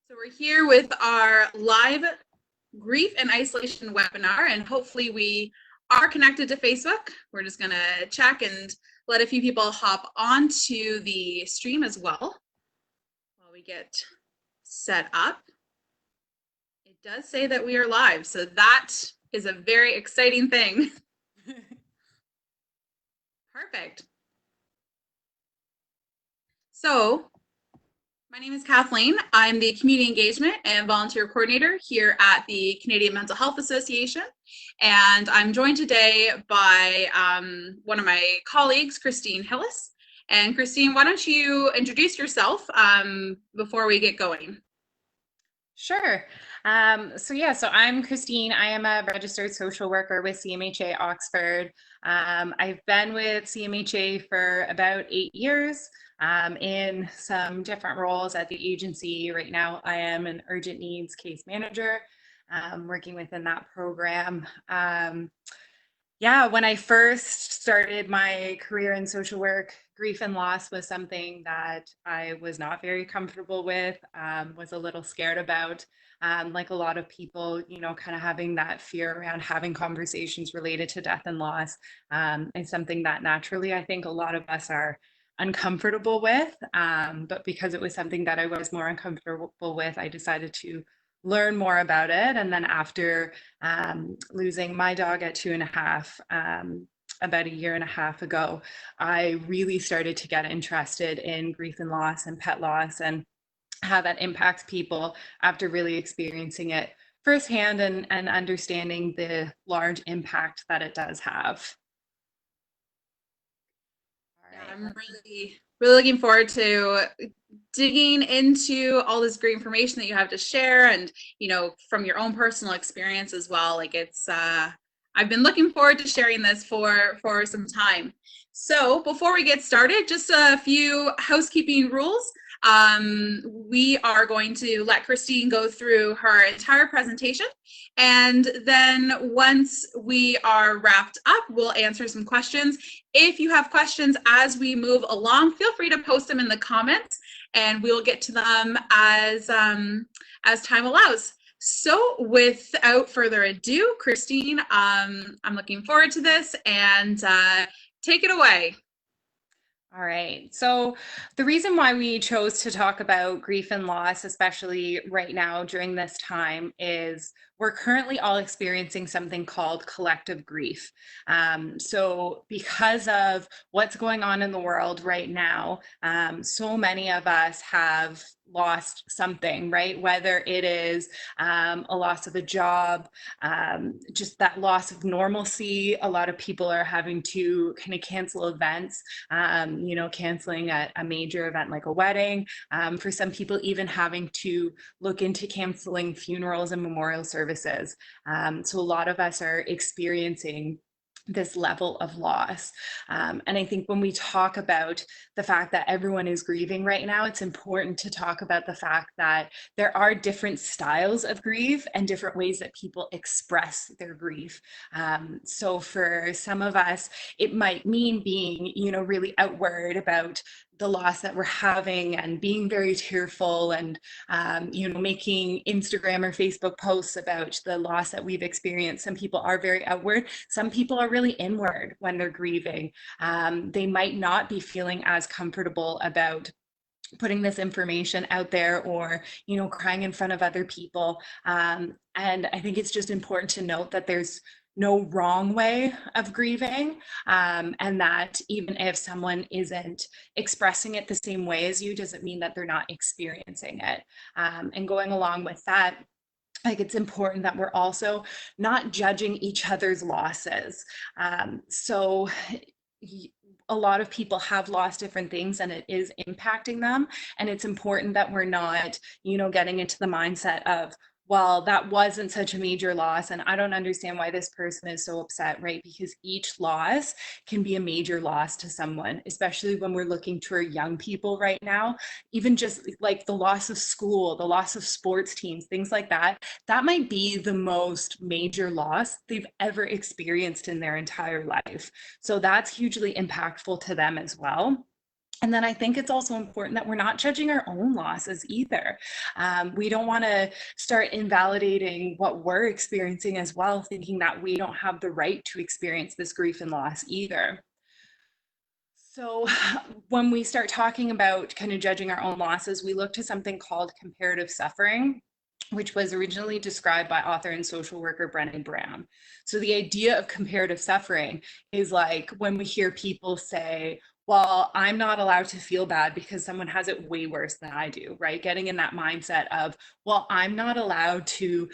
So we're here with our live grief and isolation webinar, and hopefully we are connected to Facebook. We're just going to check and let a few people hop onto the stream as well while we get set up. It does say that we are live, so that is a very exciting thing. Perfect. So my name is Kathleen. I'm the Community Engagement and Volunteer Coordinator here at the Canadian Mental Health Association. And I'm joined today by one of my colleagues, Christine Hillis. And Christine, why don't you introduce yourself before we get going? Sure. So I'm Christine. I am a registered social worker with CMHA Oxford. I've been with CMHA for about 8 years in some different roles at the agency. Right now, I am an urgent needs case manager, working within that program. When I first started my career in social work, grief and loss was something that I was not very comfortable with, was a little scared about. Like a lot of people, kind of having that fear around having conversations related to death and loss is something that naturally I think a lot of us are uncomfortable with. But because it was something that I was more uncomfortable with, I decided to learn more about it. And then after losing my dog at 2.5, about a year and a half ago, I really started to get interested in grief and loss and pet loss and how that impacts people after really experiencing it firsthand and understanding the large impact that it does have. Yeah, I'm really looking forward to digging into all this great information that you have to share, and from your own personal experience as well. Like I've been looking forward to sharing this for some time. So before we get started, just a few housekeeping rules. We are going to let Christine go through her entire presentation, and then once we are wrapped up, we'll answer some questions. If you have questions as we move along, feel free to post them in the comments, and we'll get to them as time allows. So without further ado, Christine, I'm looking forward to this, and take it away. All right. So the reason why we chose to talk about grief and loss, especially right now during this time, is we're currently all experiencing something called collective grief. So because of what's going on in the world right now, so many of us have lost something, right? Whether it is a loss of a job, just that loss of normalcy. A lot of people are having to kind of cancel events, canceling a major event like a wedding. For some people, even having to look into canceling funerals and memorial services. So a lot of us are experiencing this level of loss. And I think when we talk about the fact that everyone is grieving right now, it's important to talk about the fact that there are different styles of grief and different ways that people express their grief. So for some of us, it might mean being, really outward about the loss that we're having and being very tearful and, making Instagram or Facebook posts about the loss that we've experienced. Some people are very outward. Some people are really inward when they're grieving. They might not be feeling as comfortable about putting this information out there or, crying in front of other people. And I think it's just important to note that there's no wrong way of grieving, and that even if someone isn't expressing it the same way as you, doesn't mean that they're not experiencing it. And going along with that, like it's important that we're also not judging each other's losses. So a lot of people have lost different things and it is impacting them. And it's important that we're not, getting into the mindset of, well, that wasn't such a major loss, and I don't understand why this person is so upset, right? Because each loss can be a major loss to someone, especially when we're looking to our young people right now. Even just like the loss of school, the loss of sports teams, things like that, that might be the most major loss they've ever experienced in their entire life. So that's hugely impactful to them as well. And then I think it's also important that we're not judging our own losses either. We don't want to start invalidating what we're experiencing as well, thinking that we don't have the right to experience this grief and loss either. So, when we start talking about kind of judging our own losses, we look to something called comparative suffering, which was originally described by author and social worker Brené Brown. So, the idea of comparative suffering is like when we hear people say, well, I'm not allowed to feel bad because someone has it way worse than I do, right? Getting in that mindset of, well, I'm not allowed to,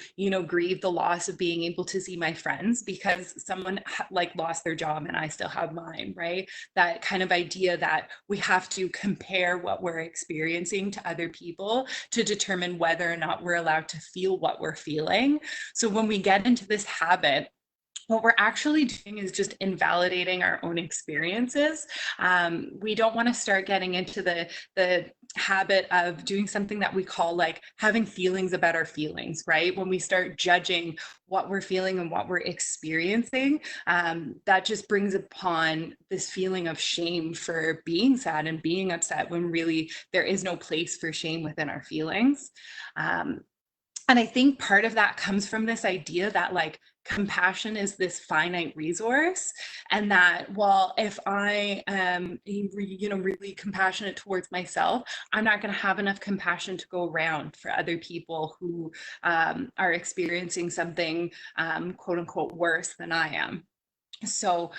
grieve the loss of being able to see my friends because someone like lost their job and I still have mine, right? That kind of idea that we have to compare what we're experiencing to other people to determine whether or not we're allowed to feel what we're feeling. So when we get into this habit, what we're actually doing is just invalidating our own experiences. We don't want to start getting into the habit of doing something that we call like having feelings about our feelings, right? When we start judging what we're feeling and what we're experiencing, that just brings upon this feeling of shame for being sad and being upset when really there is no place for shame within our feelings. And I think part of that comes from this idea that like compassion is this finite resource, and that, well, if I am, really compassionate towards myself, I'm not going to have enough compassion to go around for other people who are experiencing something quote unquote worse than I am. So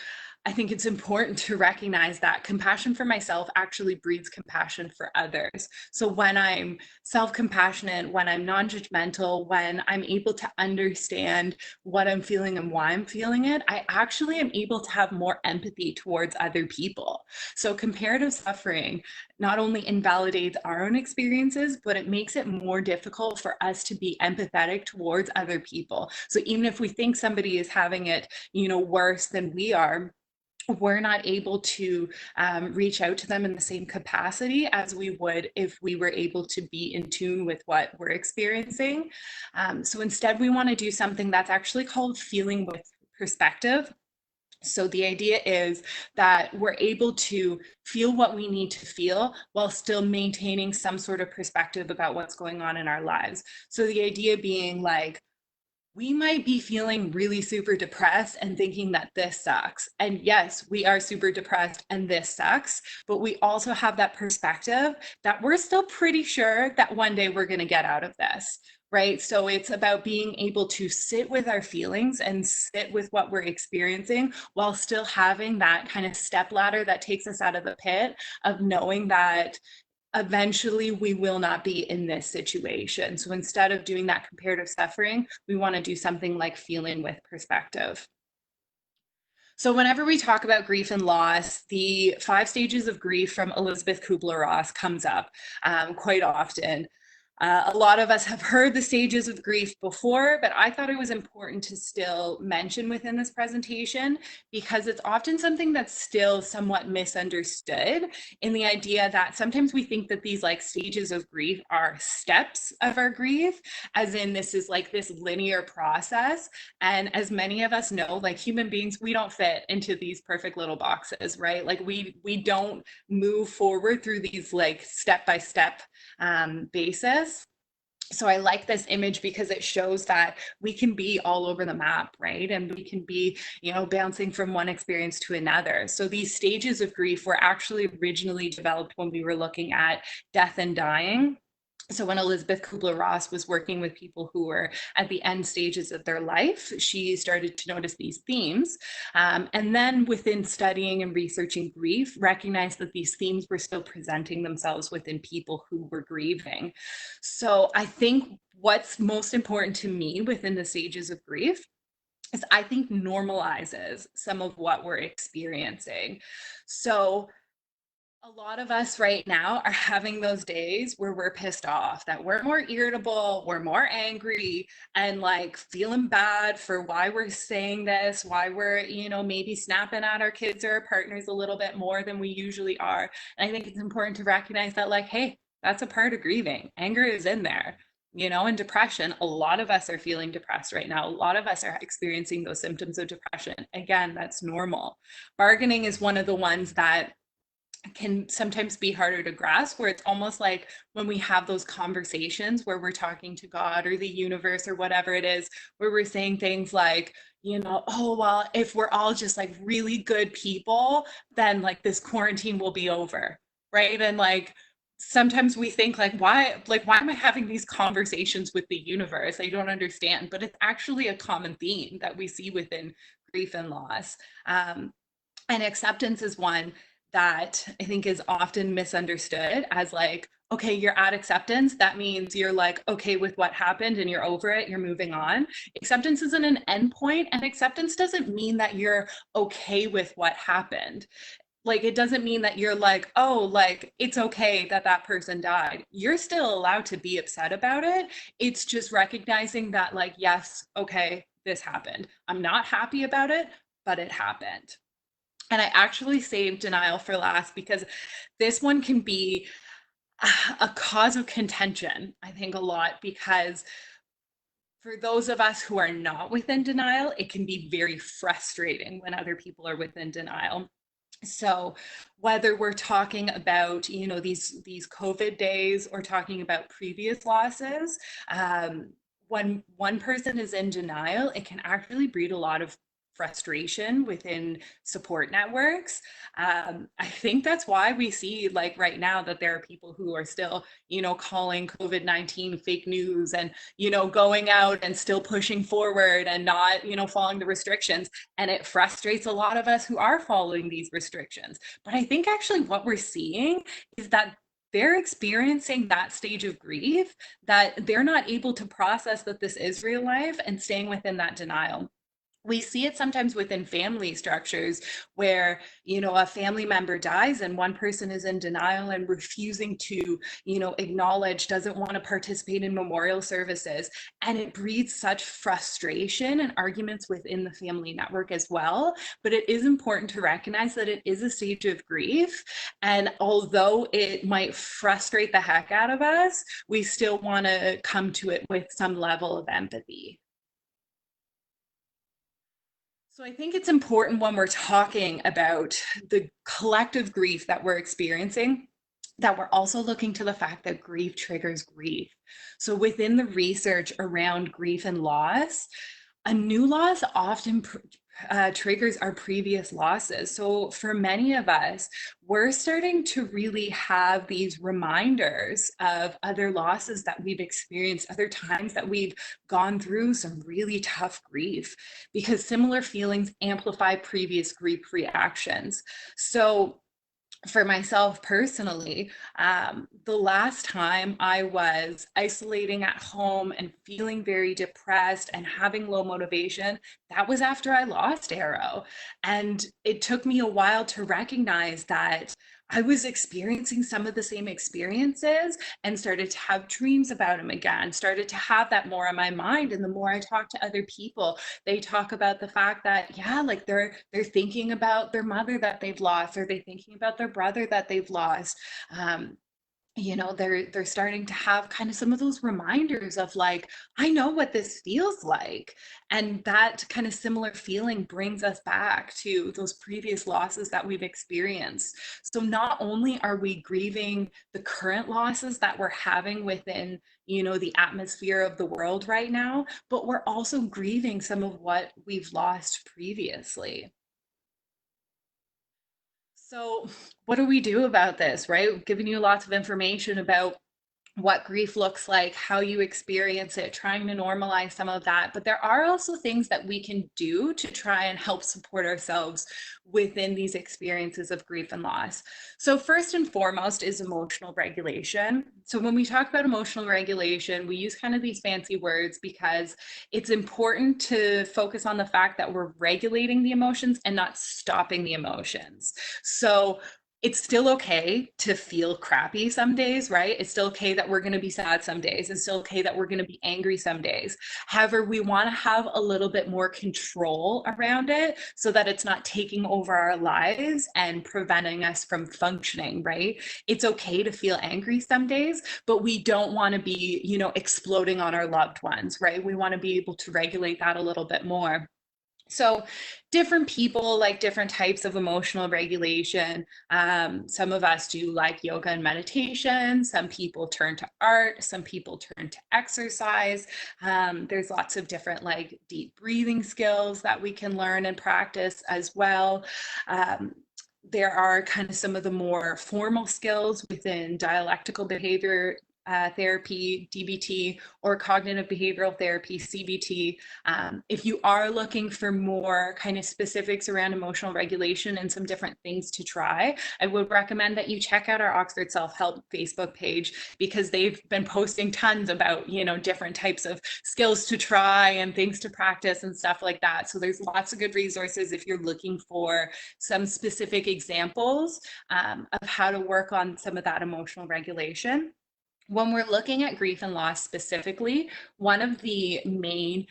I think it's important to recognize that compassion for myself actually breeds compassion for others. So when I'm self-compassionate, when I'm non-judgmental, when I'm able to understand what I'm feeling and why I'm feeling it, I actually am able to have more empathy towards other people. So comparative suffering not only invalidates our own experiences, but it makes it more difficult for us to be empathetic towards other people. So even if we think somebody is having it, worse than we are, we're not able to reach out to them in the same capacity as we would if we were able to be in tune with what we're experiencing. So instead, we want to do something that's actually called feeling with perspective. So the idea is that we're able to feel what we need to feel while still maintaining some sort of perspective about what's going on in our lives. So the idea being like, we might be feeling really super depressed and thinking that this sucks. And yes, we are super depressed and this sucks, but we also have that perspective that we're still pretty sure that one day we're going to get out of this. Right. So it's about being able to sit with our feelings and sit with what we're experiencing while still having that kind of step ladder that takes us out of the pit of knowing that eventually we will not be in this situation. So instead of doing that comparative suffering, we want to do something like feeling with perspective. So whenever we talk about grief and loss, the 5 stages of grief from Elizabeth Kubler-Ross comes up quite often. A lot of us have heard the stages of grief before, but I thought it was important to still mention within this presentation because it's often something that's still somewhat misunderstood in the idea that sometimes we think that these like stages of grief are steps of our grief, as in this is like this linear process. And as many of us know, like human beings, we don't fit into these perfect little boxes, right? Like we don't move forward through these like step-by-step basis. So I like this image because it shows that we can be all over the map, right? And we can be, bouncing from one experience to another. So these stages of grief were actually originally developed when we were looking at death and dying. So when Elizabeth Kubler-Ross was working with people who were at the end stages of their life, she started to notice these themes. And then within studying and researching grief, recognized that these themes were still presenting themselves within people who were grieving. So I think what's most important to me within the stages of grief is I think normalizes some of what we're experiencing. So a lot of us right now are having those days where we're pissed off, that we're more irritable, we're more angry, and like feeling bad for why we're saying this, why we're, maybe snapping at our kids or our partners a little bit more than we usually are. And I think it's important to recognize that, like, hey, that's a part of grieving. Anger is in there. And depression, a lot of us are feeling depressed right now. A lot of us are experiencing those symptoms of depression. Again, that's normal. Bargaining is one of the ones that can sometimes be harder to grasp, where it's almost like when we have those conversations where we're talking to God or the universe or whatever it is, where we're saying things like, oh, well, if we're all just like really good people, then like this quarantine will be over. Right. And like, sometimes we think like why am I having these conversations with the universe? I don't understand. But it's actually a common theme that we see within grief and loss. And acceptance is one that I think is often misunderstood as like, okay, you're at acceptance. That means you're like, okay with what happened and you're over it, you're moving on. Acceptance isn't an endpoint, and acceptance doesn't mean that you're okay with what happened. Like, it doesn't mean that you're like, oh, like, it's okay that that person died. You're still allowed to be upset about it. It's just recognizing that, like, yes, okay, this happened. I'm not happy about it, but it happened. And I actually saved denial for last because this one can be a cause of contention, I think, a lot, because for those of us who are not within denial, it can be very frustrating when other people are within denial. So whether we're talking about, these COVID days or talking about previous losses, when one person is in denial, it can actually breed a lot of frustration within support networks. I think that's why we see, like, right now, that there are people who are still, calling COVID-19 fake news, and, going out and still pushing forward and not, following the restrictions. And it frustrates a lot of us who are following these restrictions. But I think actually what we're seeing is that they're experiencing that stage of grief, that they're not able to process that this is real life, and staying within that denial. We see it sometimes within family structures where, a family member dies and one person is in denial and refusing to, acknowledge, doesn't want to participate in memorial services. And it breeds such frustration and arguments within the family network as well. But it is important to recognize that it is a stage of grief. And although it might frustrate the heck out of us, we still want to come to it with some level of empathy. So I think it's important when we're talking about the collective grief that we're experiencing, that we're also looking to the fact that grief triggers grief. So within the research around grief and loss, a new loss often triggers our previous losses. So for many of us, we're starting to really have these reminders of other losses that we've experienced, other times that we've gone through some really tough grief, because similar feelings amplify previous grief reactions. So for myself personally, the last time I was isolating at home and feeling very depressed and having low motivation, that was after I lost Arrow. And it took me a while to recognize that I was experiencing some of the same experiences, and started to have dreams about him again, started to have that more on my mind. And the more I talked to other people, they talk about the fact that, yeah, like they're thinking about their mother that they've lost, or they're thinking about their brother that they've lost. They're starting to have kind of some of those reminders of, like, I know what this feels like. And that kind of similar feeling brings us back to those previous losses that we've experienced. So not only are we grieving the current losses that we're having within, the atmosphere of the world right now, but we're also grieving some of what we've lost previously. So, what do we do about this, right? We've given you lots of information about what grief looks like, how you experience it, trying to normalize some of that. But there are also things that we can do to try and help support ourselves within these experiences of grief and loss. So, first and foremost is emotional regulation. So, when we talk about emotional regulation, we use kind of these fancy words because it's important to focus on the fact that we're regulating the emotions and not stopping the emotions. So, it's still okay to feel crappy some days, right? It's still okay that we're going to be sad some days. It's still okay that we're going to be angry some days. However, we want to have a little bit more control around it so that it's not taking over our lives and preventing us from functioning, right? It's okay to feel angry some days, but we don't want to be, exploding on our loved ones, right? We want to be able to regulate that a little bit more. So different people like different types of emotional regulation. Some of us do like yoga and meditation. Some people turn to art. Some people turn to exercise. There's lots of different like deep breathing skills that we can learn and practice as well. Um, there are kind of some of the more formal skills within dialectical behavior therapy, DBT, or cognitive behavioral therapy, CBT. If you are looking for more kind of specifics around emotional regulation and some different things to try, I would recommend that you check out our Oxford Self-Help Facebook page, because they've been posting tons about, different types of skills to try and things to practice and stuff like that. So there's lots of good resources if you're looking for some specific examples of how to work on some of that emotional regulation. When we're looking at grief and loss specifically, one of the main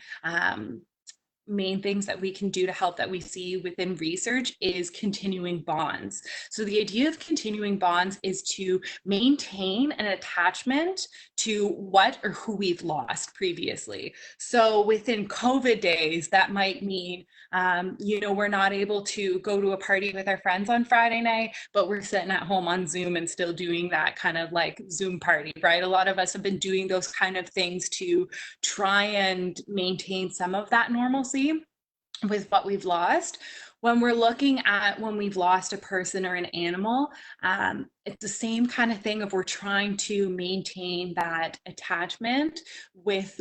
things that we can do to help that we see within research is continuing bonds. So the idea of continuing bonds is to maintain an attachment to what or who we've lost previously. So within COVID days, that might mean, we're not able to go to a party with our friends on Friday night, but we're sitting at home on Zoom and still doing that kind of like Zoom party, right? A lot of us have been doing those kind of things to try and maintain some of that normalcy with what we've lost. When we're looking at when we've lost a person or an animal, it's the same kind of thing of we're trying to maintain that attachment with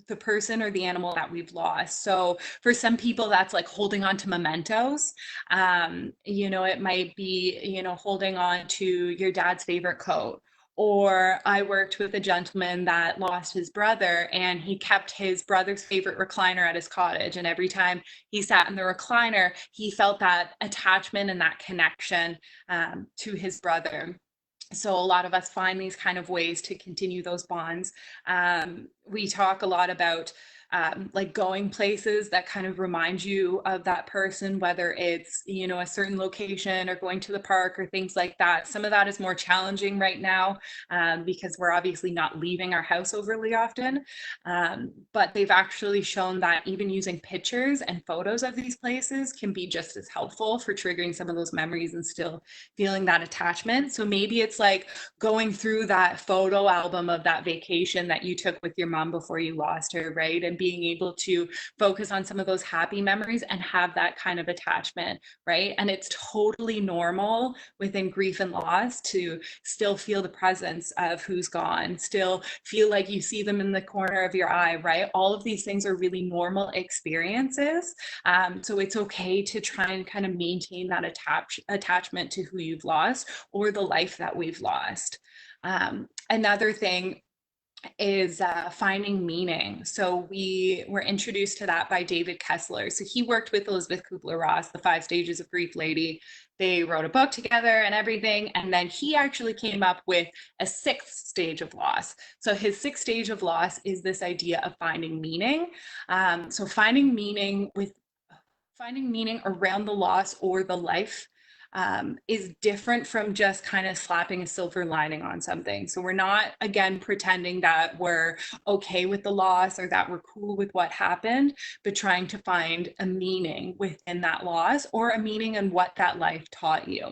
the person or the animal that we've lost. So for some people, that's like holding on to mementos. It might be, holding on to your dad's favorite coat. Or I worked with a gentleman that lost his brother, and he kept his brother's favorite recliner at his cottage. And every time he sat in the recliner, he felt that attachment and that connection to his brother. So a lot of us find these kind of ways to continue those bonds. We talk a lot about like going places that kind of remind you of that person, whether it's, a certain location or going to the park or things like that. Some of that is more challenging right now because we're obviously not leaving our house overly often. But they've actually shown that even using pictures and photos of these places can be just as helpful for triggering some of those memories and still feeling that attachment. So maybe it's like going through that photo album of that vacation that you took with your mom before you lost her, right? And being able to focus on some of those happy memories and have that kind of attachment, right? And it's totally normal within grief and loss to still feel the presence of who's gone, still feel like you see them in the corner of your eye, right? All of these things are really normal experiences. So it's okay to try and kind of maintain that attachment to who you've lost or the life that we've lost. Another thing is finding meaning. So we were introduced to that by David Kessler. So he worked with Elizabeth Kubler-Ross, the 5 Stages of Grief lady. They wrote a book together and everything. And then he actually came up with a 6th stage of loss. So his 6th stage of loss is this idea of finding meaning. So finding meaning around the loss or the life is different from just kind of slapping a silver lining on something. So we're not, again, pretending that we're okay with the loss or that we're cool with what happened, but trying to find a meaning within that loss or a meaning in what that life taught you.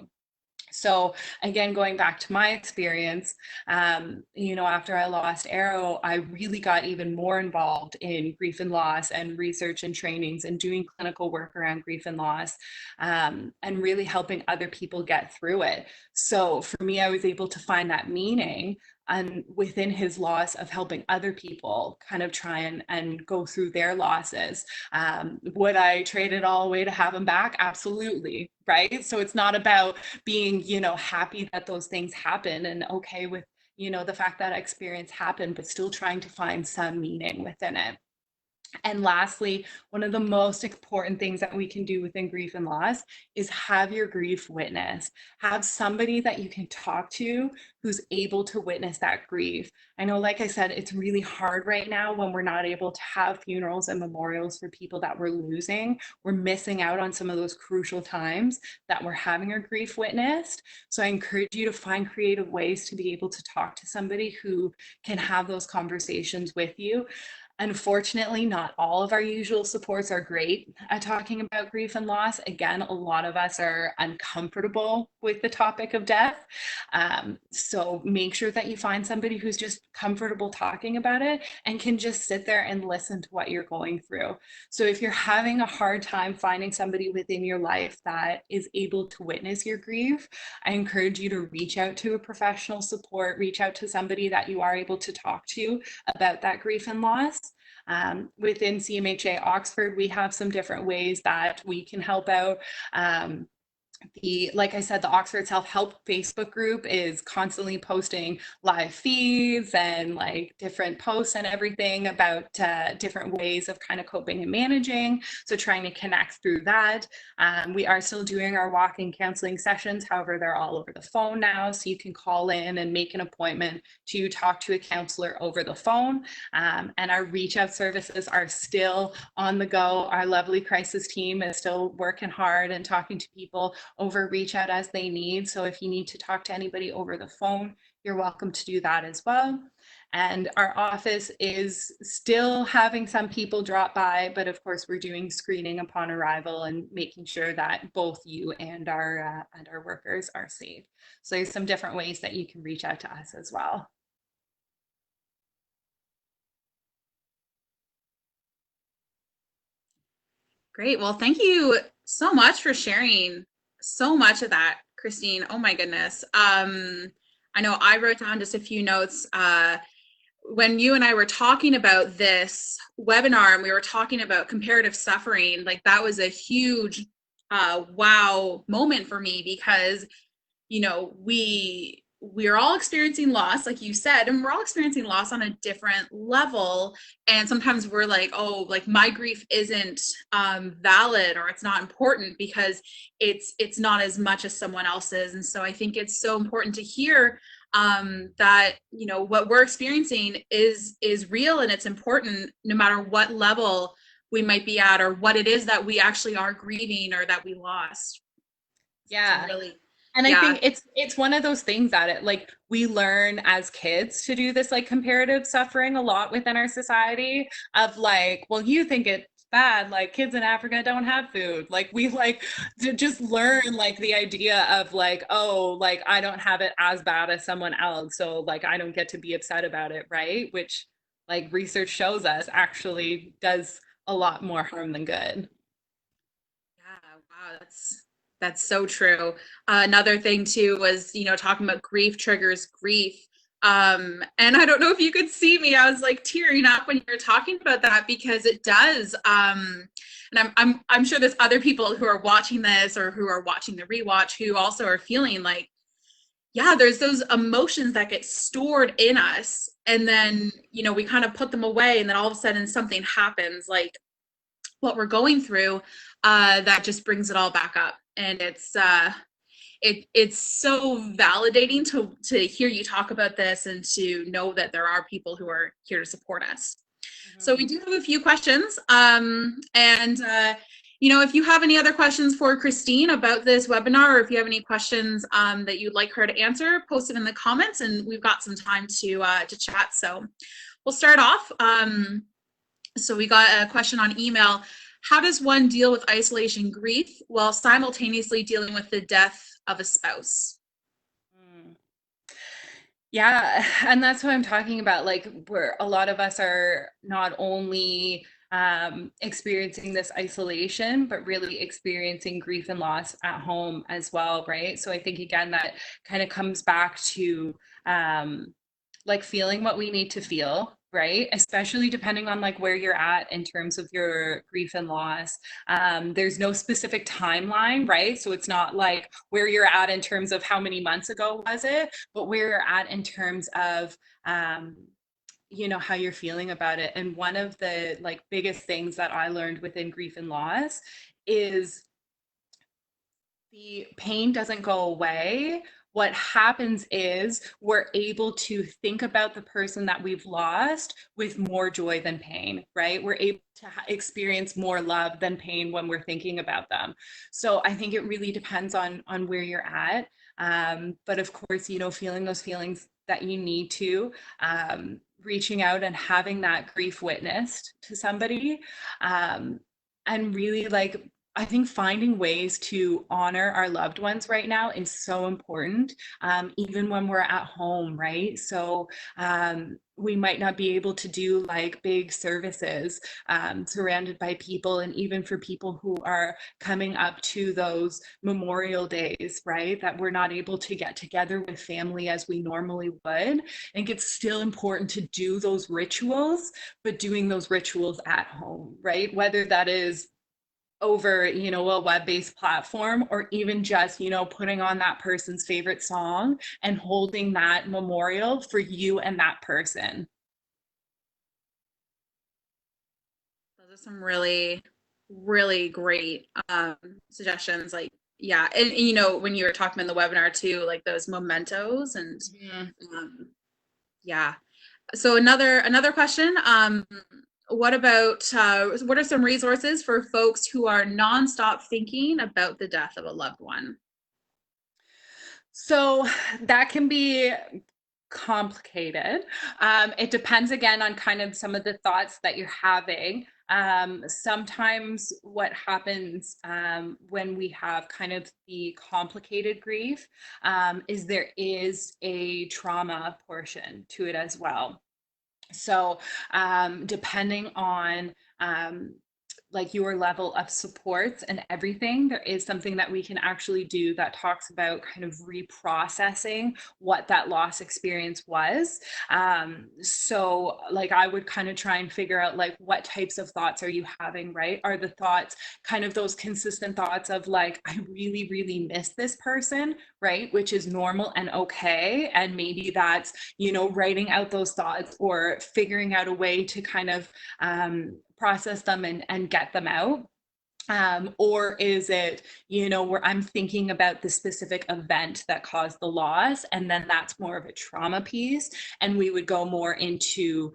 So again, going back to my experience, after I lost Arrow, I really got even more involved in grief and loss and research and trainings and doing clinical work around grief and loss, and really helping other people get through it. So for me, I was able to find that meaning and within his loss of helping other people kind of try and go through their losses. Would I trade it all away to have him back? Absolutely. Right. So it's not about being, happy that those things happen and okay with, the fact that experience happened, but still trying to find some meaning within it. And lastly, one of the most important things that we can do within grief and loss is have your grief witnessed. Have somebody that you can talk to who's able to witness that grief. I know, like I said, it's really hard right now when we're not able to have funerals and memorials for people that we're losing. We're missing out on some of those crucial times that we're having our grief witnessed. So I encourage you to find creative ways to be able to talk to somebody who can have those conversations with you. Unfortunately, not all of our usual supports are great at talking about grief and loss. Again, a lot of us are uncomfortable with the topic of death. So make sure that you find somebody who's just comfortable talking about it and can just sit there and listen to what you're going through. So if you're having a hard time finding somebody within your life that is able to witness your grief, I encourage you to reach out to a professional support, reach out to somebody that you are able to talk to about that grief and loss. Within CMHA Oxford, we have some different ways that we can help out. Like I said, the Oxford Self-Help Facebook group is constantly posting live feeds and like different posts and everything about different ways of kind of coping and managing. So trying to connect through that. We are still doing our walk-in counseling sessions. However, they're all over the phone now. So you can call in and make an appointment to talk to a counselor over the phone. And our reach out services are still on the go. Our lovely crisis team is still working hard and talking to people over reach out as they need. So if you need to talk to anybody over the phone, you're welcome to do that as well. And our office is still having some people drop by, but of course we're doing screening upon arrival and making sure that both you and our workers are safe. So there's some different ways that you can reach out to us as well. Great. Well, thank you so much for sharing so much of that, Christine. Oh my goodness. I know I wrote down just a few notes. When you and I were talking about this webinar and we were talking about comparative suffering, like that was a huge wow moment for me because, you know, we're all experiencing loss, like you said, and we're all experiencing loss on a different level. And sometimes we're like, oh, like my grief isn't valid or it's not important because it's not as much as someone else's. And so I think it's so important to hear that, you know, what we're experiencing is real and it's important no matter what level we might be at or what it is that we actually are grieving or that we lost. Yeah. Really, And I yeah. think it's one of those things that it like we learn as kids to do this like comparative suffering a lot within our society of like, well, you think it's bad, like kids in Africa don't have food. Like we like to just learn like the idea of like, oh, like I don't have it as bad as someone else. So like I don't get to be upset about it, right? Which like research shows us actually does a lot more harm than good. Yeah, wow, that's so true. Another thing too was, you know, talking about grief triggers grief. And I don't know if you could see me, I was like tearing up when you were talking about that because it does. And I'm sure there's other people who are watching this or who are watching the rewatch who also are feeling like, yeah, there's those emotions that get stored in us, and then, you know, we kind of put them away, and then all of a sudden something happens, like what we're going through, that just brings it all back up. And it's so validating to hear you talk about this and to know that there are people who are here to support us. So we Mhm. do have a few questions, and you know, if you have any other questions for Christine about this webinar, or if you have any questions that you'd like her to answer, post it in the comments, and we've got some time to chat. So we'll start off. So we got a question on email. How does one deal with isolation grief while simultaneously dealing with the death of a spouse? Mm. Yeah, and that's what I'm talking about. Like, where a lot of us are not only experiencing this isolation, but really experiencing grief and loss at home as well, right? So I think again that kind of comes back to like feeling what we need to feel, right? Especially depending on like where you're at in terms of your grief and loss. There's no specific timeline, right? So it's not like where you're at in terms of how many months ago was it, but where you're at in terms of you know how you're feeling about it. And one of the like biggest things that I learned within grief and loss is the pain doesn't go away. What happens is we're able to think about the person that we've lost with more joy than pain, right? We're able to experience more love than pain when we're thinking about them. So I think it really depends on where you're at. But of course, you know, feeling those feelings that you need to, reaching out and having that grief witnessed to somebody. Um, and really, like, I think finding ways to honor our loved ones right now is so important, even when we're at home, right? So we might not be able to do like big services surrounded by people, and even for people who are coming up to those Memorial Days, right? That we're not able to get together with family as we normally would. I think it's still important to do those rituals, but doing those rituals at home, right? Whether that is over, you know, a web-based platform, or even just, you know, putting on that person's favorite song and holding that memorial for you and that person. Those are some really, really great suggestions. Like, yeah, and you know, when you were talking in the webinar too, like those mementos and Mhm. yeah. So another question. What about what are some resources for folks who are nonstop thinking about the death of a loved one? So that can be complicated. It depends again on kind of some of the thoughts that you're having. Sometimes what happens when we have kind of the complicated grief is there is a trauma portion to it as well. So, depending on like your level of supports and everything, there is something that we can actually do that talks about kind of reprocessing what that loss experience was. So, like, I would kind of try and figure out like what types of thoughts are you having, right? Are the thoughts kind of those consistent thoughts of like, I really, really miss this person, right? Which is normal and okay. And maybe that's, you know, writing out those thoughts or figuring out a way to kind of process them and get them out. Or is it, you know, where I'm thinking about the specific event that caused the loss, and then that's more of a trauma piece, and we would go more into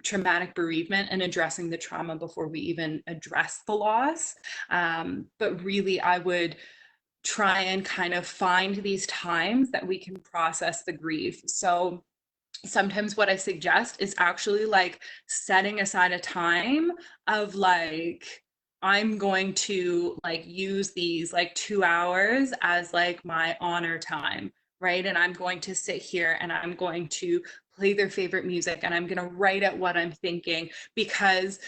traumatic bereavement and addressing the trauma before we even address the loss. But really, I would try and kind of find these times that we can process the grief. So sometimes what I suggest is actually like setting aside a time of like, I'm going to like use these like 2 hours as like my honor time, right? And I'm going to sit here and I'm going to play their favorite music and I'm going to write out what I'm thinking, because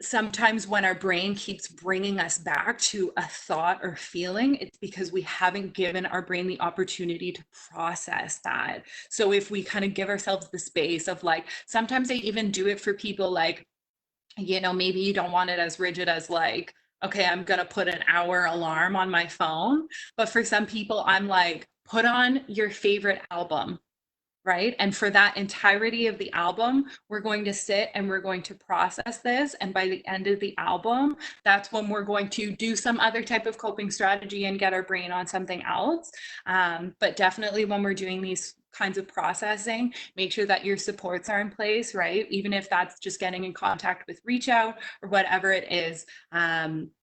sometimes when our brain keeps bringing us back to a thought or feeling, it's because we haven't given our brain the opportunity to process that. So if we kind of give ourselves the space of like, sometimes I even do it for people like, you know, maybe you don't want it as rigid as like, okay, I'm going to put an hour alarm on my phone. But for some people, I'm like, put on your favorite album, right? And for that entirety of the album, we're going to sit and we're going to process this. And by the end of the album, that's when we're going to do some other type of coping strategy and get our brain on something else. But definitely when we're doing these kinds of processing, make sure that your supports are in place, right? Even if that's just getting in contact with reach out or whatever it is,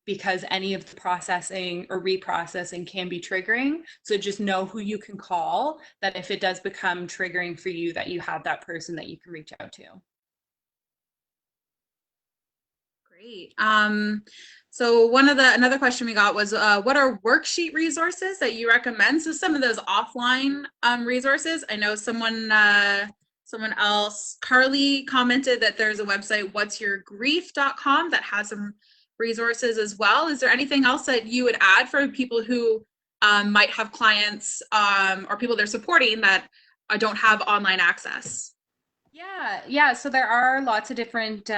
because any of the processing or reprocessing can be triggering. So just know who you can call, that if it does become triggering for you, that you have that person that you can reach out to. Great. So another question we got was, what are worksheet resources that you recommend? So some of those offline resources. I know someone else, Carly, commented that there's a website, what'syourgrief.com, that has some resources as well. Is there anything else that you would add for people who might have clients or people they're supporting that don't have online access? Yeah. So there are lots of different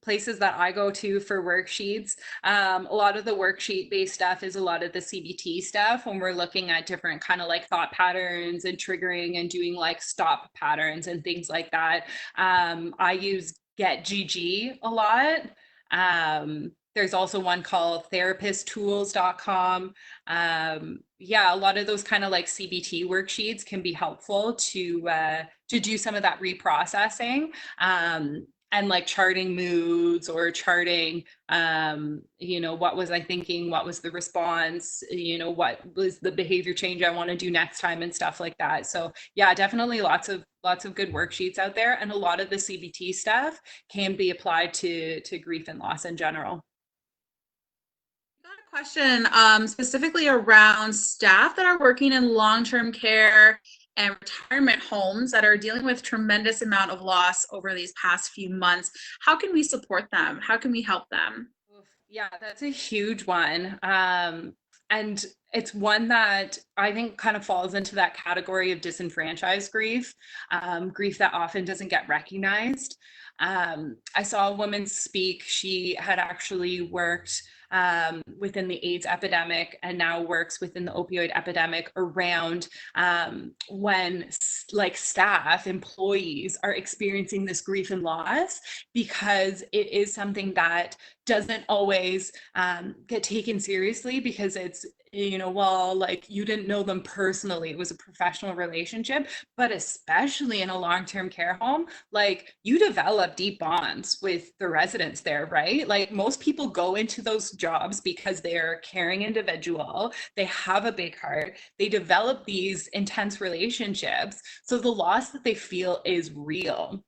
places that I go to for worksheets. A lot of the worksheet based stuff is a lot of the CBT stuff when we're looking at different kind of like thought patterns and triggering and doing like stop patterns and things like that. I use Get GG a lot. There's also one called therapisttools.com. Yeah, a lot of those kind of like CBT worksheets can be helpful to do some of that reprocessing. and like charting moods or charting, what was I thinking, what was the response, what was the behavior change I want to do next time and stuff like that. So yeah, definitely lots of good worksheets out there, and a lot of the CBT stuff can be applied to grief and loss in general. Got a question specifically around staff that are working in long-term care and retirement homes that are dealing with tremendous amount of loss over these past few months. How can we support them? How can we help them? Oof, yeah, that's a huge one. And it's one that I think kind of falls into that category of disenfranchised grief, grief that often doesn't get recognized. I saw a woman speak. She had actually worked within the AIDS epidemic and now works within the opioid epidemic around when like staff, employees are experiencing this grief and loss, because it is something that doesn't always get taken seriously, because it's, well, like you didn't know them personally, it was a professional relationship. But especially in a long-term care home, like you develop deep bonds with the residents there, right? Like most people go into those jobs because they're a caring individual, they have a big heart, they develop these intense relationships, so the loss that they feel is real.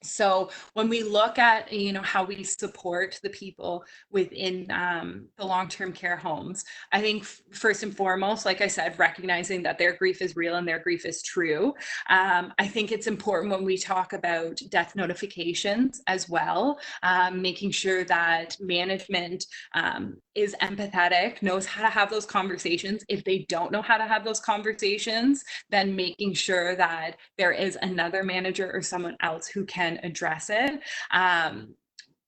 So when we look at, how we support the people within the long-term care homes, I think first and foremost, like I said, recognizing that their grief is real and their grief is true. I think it's important when we talk about death notifications as well, making sure that management is empathetic, knows how to have those conversations. If they don't know how to have those conversations, then making sure that there is another manager or someone else who can address it.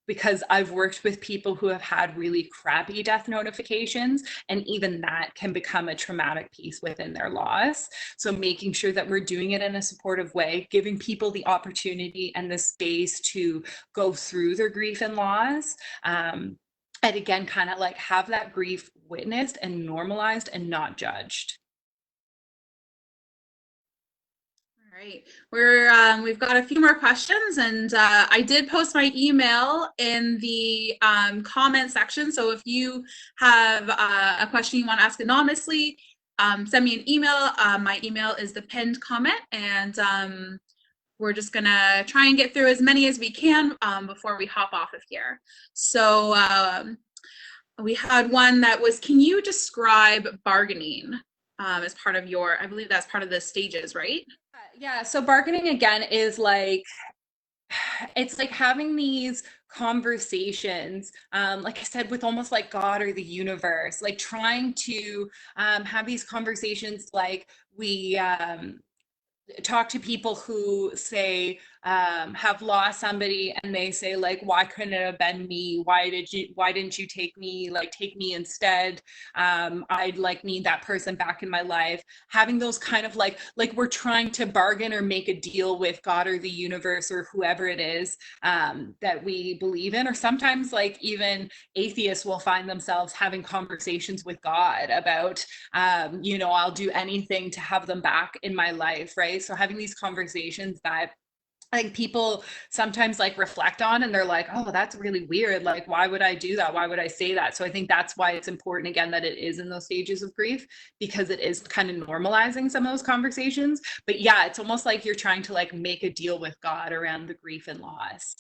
Because I've worked with people who have had really crappy death notifications, and even that can become a traumatic piece within their loss. So making sure that we're doing it in a supportive way, giving people the opportunity and the space to go through their grief and loss. And again, kind of like have that grief witnessed and normalized and not judged. All right, we've got a few more questions, and I did post my email in the comment section. So if you have a question you want to ask anonymously, send me an email. My email is the pinned comment, and we're just gonna try and get through as many as we can before we hop off of here. So we had one that was, can you describe bargaining as part of your, I believe that's part of the stages, right? Yeah, so bargaining again is like, it's like having these conversations, like I said, with almost like God or the universe, like trying to have these conversations. Like we talk to people who say have lost somebody, and they say like, why couldn't it have been me, why didn't you take me, like take me instead, I'd like need that person back in my life. Having those kind of like we're trying to bargain or make a deal with God or the universe or whoever it is that we believe in. Or sometimes like even atheists will find themselves having conversations with God about I'll do anything to have them back in my life, right? So having these conversations that I think people sometimes like reflect on, and they're like, oh, that's really weird. Like, why would I do that? Why would I say that? So I think that's why it's important, again, that it is in those stages of grief, because it is kind of normalizing some of those conversations. But yeah, it's almost like you're trying to like make a deal with God around the grief and loss.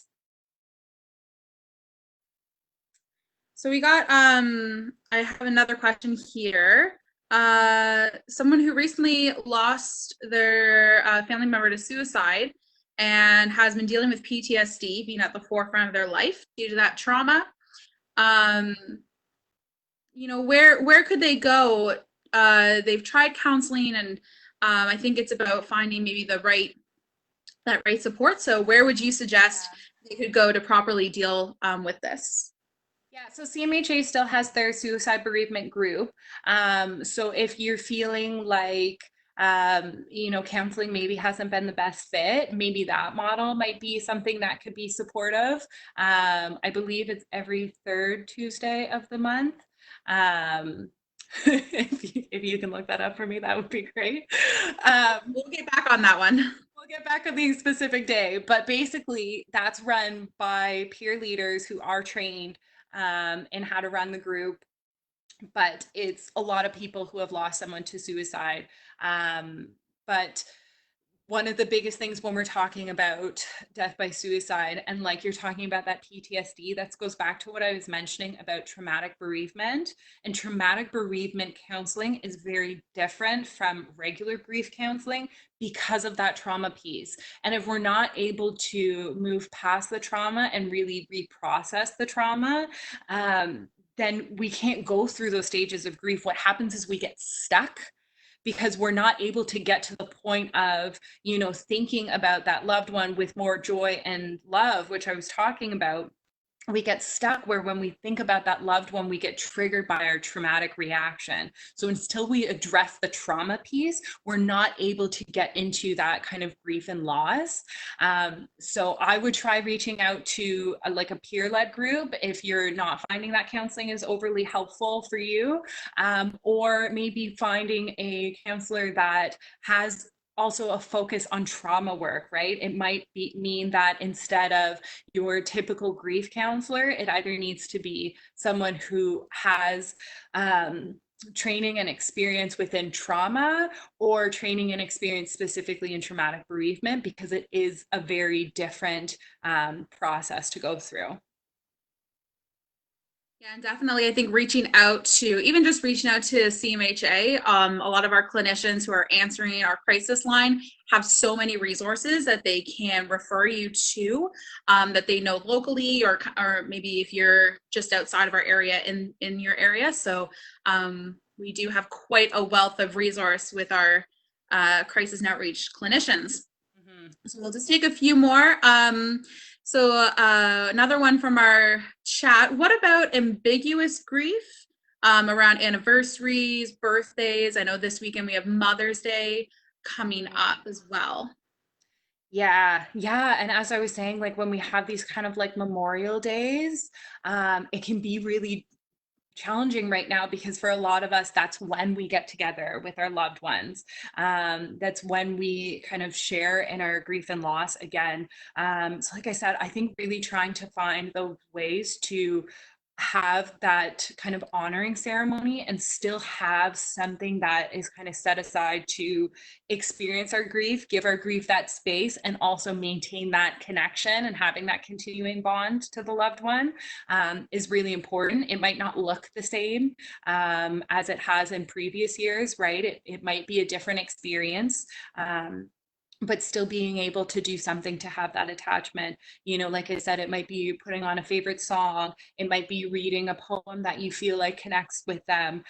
So we got, I have another question here. Someone who recently lost their family member to suicide and has been dealing with PTSD being at the forefront of their life due to that trauma. Um, where could they go? They've tried counseling, and I think it's about finding maybe that right support. So where would you suggest they could go to properly deal with this? Yeah, so CMHA still has their suicide bereavement group. So if you're feeling like, counseling maybe hasn't been the best fit, maybe that model might be something that could be supportive. I believe it's every third Tuesday of the month. Um, if you can look that up for me, that would be great. We'll get back on that one. Well, We'll get back on the specific day, but basically that's run by peer leaders who are trained in how to run the group. But it's a lot of people who have lost someone to suicide. But one of the biggest things when we're talking about death by suicide, and like you're talking about that PTSD, that goes back to what I was mentioning about traumatic bereavement. And traumatic bereavement counseling is very different from regular grief counseling because of that trauma piece. And if we're not able to move past the trauma and really reprocess the trauma, then we can't go through those stages of grief. What happens is we get stuck because we're not able to get to the point of, thinking about that loved one with more joy and love, which I was talking about. We get stuck where when we think about that loved one, we get triggered by our traumatic reaction. So until we address the trauma piece, we're not able to get into that kind of grief and loss. So I would try reaching out to like a peer-led group if you're not finding that counseling is overly helpful for you, or maybe finding a counselor that has also a focus on trauma work, right? It might mean that instead of your typical grief counselor, it either needs to be someone who has training and experience within trauma or training and experience specifically in traumatic bereavement, because it is a very different process to go through. Yeah, and definitely, I think even just reaching out to CMHA, a lot of our clinicians who are answering our crisis line have so many resources that they can refer you to, that they know locally, or maybe if you're just outside of our area in your area. So we do have quite a wealth of resource with our crisis and outreach clinicians. Mhm. So we'll just take a few more. Another one from our chat. What about ambiguous grief around anniversaries, birthdays? I know this weekend we have Mother's Day coming up as well. Yeah, yeah. And as I was saying, like when we have these kind of like Memorial Days, it can be really challenging right now because for a lot of us, that's when we get together with our loved ones. That's when we kind of share in our grief and loss again. So, like I said, I think really trying to find those ways to have that kind of honoring ceremony and still have something that is kind of set aside to experience our grief, give our grief that space, and also maintain that connection and having that continuing bond to the loved one is really important. It might not look the same as it has in previous years, right? It might be a different experience. But still being able to do something to have that attachment. Like I said, it might be putting on a favorite song, it might be reading a poem that you feel like connects with them,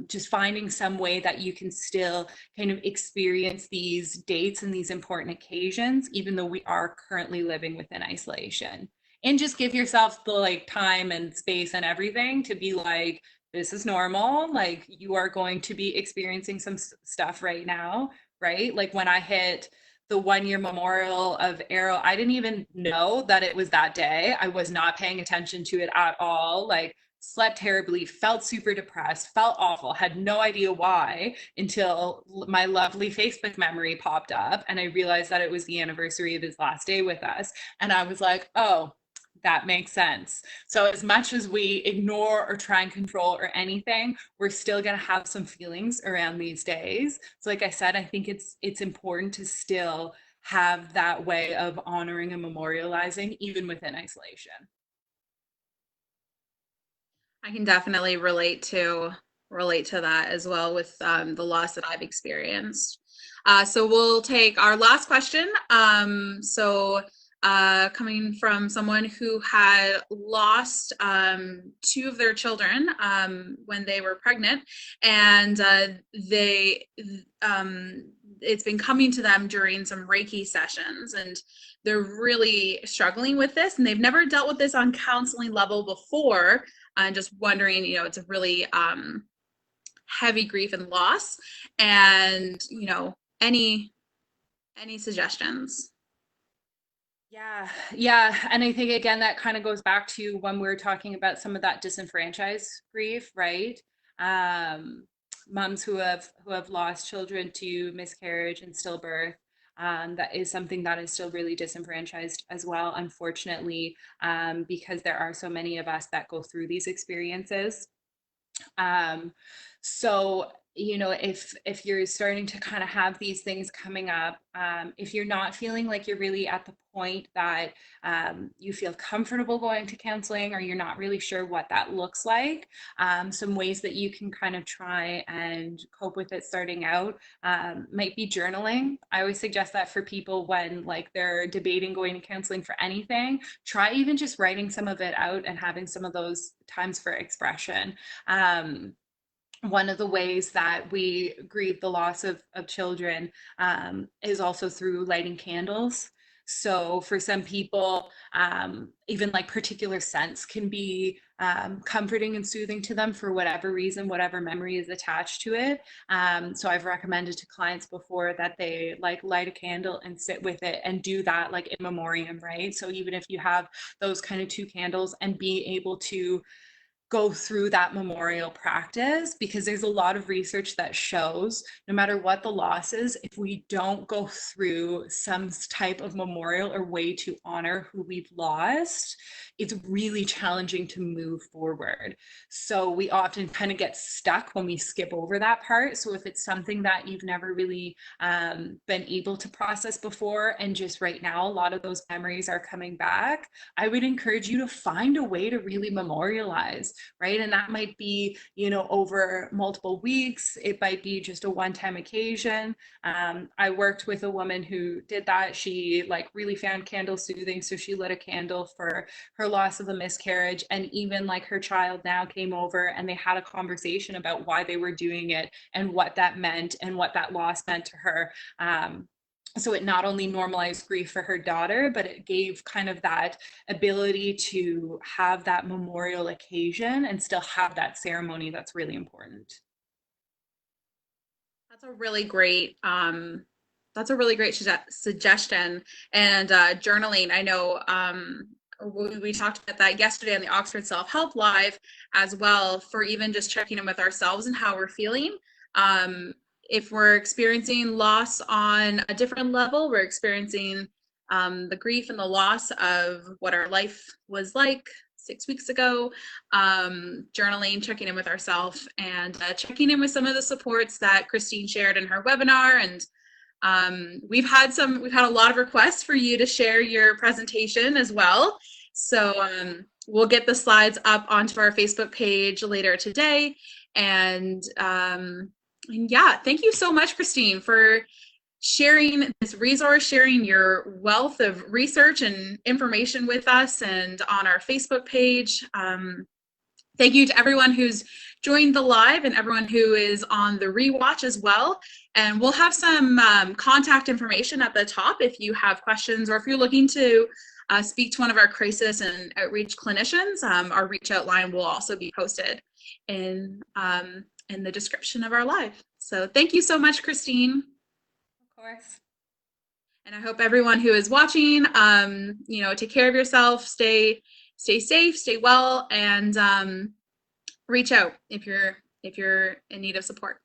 just finding some way that you can still kind of experience these dates and these important occasions, even though we are currently living within isolation. And just give yourself the like time and space and everything to be like, this is normal. Like you are going to be experiencing some stuff right now, right? Like when I hit the 1 year memorial of Arrow, I didn't even know that it was that day. I was not paying attention to it at all. Like, slept terribly, felt super depressed, felt awful, had no idea why until my lovely Facebook memory popped up and I realized that it was the anniversary of his last day with us. And I was like, oh, that makes sense. So as much as we ignore or try and control or anything, we're still going to have some feelings around these days. So like I said, I think it's important to still have that way of honoring and memorializing even within isolation. I can definitely relate to that as well with the loss that I've experienced. So we'll take our last question. Coming from someone who had lost two of their children when they were pregnant, and it's been coming to them during some Reiki sessions, and they're really struggling with this, and they've never dealt with this on counseling level before. And just wondering, it's a really heavy grief and loss, and any suggestions? Yeah, yeah. And I think again that kind of goes back to when we were talking about some of that disenfranchised grief, right? Um, Moms who have lost children to miscarriage and stillbirth. That is something that is still really disenfranchised as well, unfortunately, because there are so many of us that go through these experiences. Um, so, you know, if you're starting to kind of have these things coming up, if you're not feeling like you're really at the point that you feel comfortable going to counseling, or you're not really sure what that looks like, some ways that you can kind of try and cope with it starting out might be journaling. I always suggest that for people when like they're debating going to counseling for anything. Try even just writing some of it out and having some of those times for expression. um, One of the ways that we grieve the loss of children is also through lighting candles. So for some people, even like particular scents can be comforting and soothing to them for whatever reason, whatever memory is attached to it. So I've recommended to clients before that they like light a candle and sit with it and do that like in memoriam, right? So even if you have those kind of two candles, and be able to go through that memorial practice, because there's a lot of research that shows no matter what the loss is, if we don't go through some type of memorial or way to honor who we've lost, it's really challenging to move forward. So we often kind of get stuck when we skip over that part. So if it's something that you've never really been able to process before, and just right now a lot of those memories are coming back, I would encourage you to find a way to really memorialize, right? And that might be, you know, over multiple weeks. It might be just a one-time occasion. I worked with a woman who did that. She like really found candle soothing. So she lit a candle for her loss of a miscarriage. And even like her child now came over and they had a conversation about why they were doing it and what that meant and what that loss meant to her. So it not only normalized grief for her daughter, but it gave kind of that ability to have that memorial occasion and still have that ceremony that's really important. That's a really great suggestion. And journaling, I know we talked about that yesterday on the Oxford Self-Help Live as well, for even just checking in with ourselves and how we're feeling. If we're experiencing loss on a different level, we're experiencing the grief and the loss of what our life was like 6 weeks ago, journaling, checking in with ourselves, and checking in with some of the supports that Christine shared in her webinar. And we've had a lot of requests for you to share your presentation as well. So we'll get the slides up onto our Facebook page later today. And yeah, thank you so much, Christine, for sharing this resource, sharing your wealth of research and information with us and on our Facebook page. Thank you to everyone who's joined the live and everyone who is on the rewatch as well. And we'll have some contact information at the top if you have questions, or if you're looking to speak to one of our crisis and outreach clinicians. Our reach out line will also be posted in the description of our live. So thank you so much, Christine. Of course. And I hope everyone who is watching, take care of yourself, stay safe, stay well, and reach out if you're in need of support.